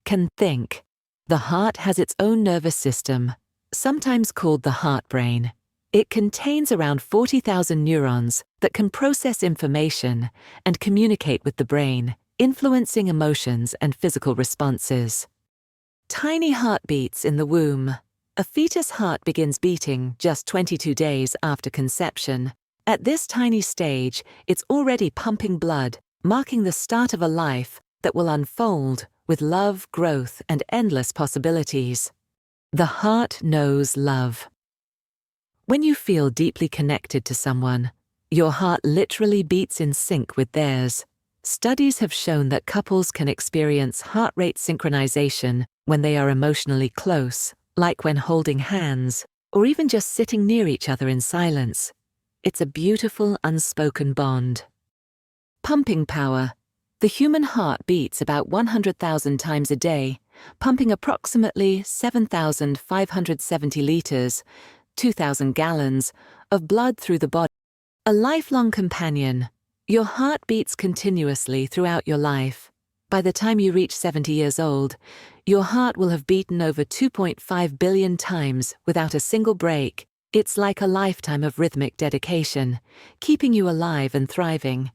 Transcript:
can think. The heart has its own nervous system, sometimes called the heart brain. It contains around 40,000 neurons that can process information and communicate with the brain, influencing emotions and physical responses. Tiny heartbeats in the womb. A fetus heart begins beating just 22 days after conception. At this tiny stage, it's already pumping blood, marking the start of a life that will unfold with love, growth, and endless possibilities. The heart knows love. When you feel deeply connected to someone, your heart literally beats in sync with theirs. Studies have shown that couples can experience heart rate synchronization when they are emotionally close, like when holding hands, or even just sitting near each other in silence. It's a beautiful, unspoken bond. Pumping power. The human heart beats about 100,000 times a day, pumping approximately 7,570 liters, 2,000 gallons, of blood through the body. A lifelong companion. Your heart beats continuously throughout your life. By the time you reach 70 years old, your heart will have beaten over 2.5 billion times without a single break. It's like a lifetime of rhythmic dedication, keeping you alive and thriving.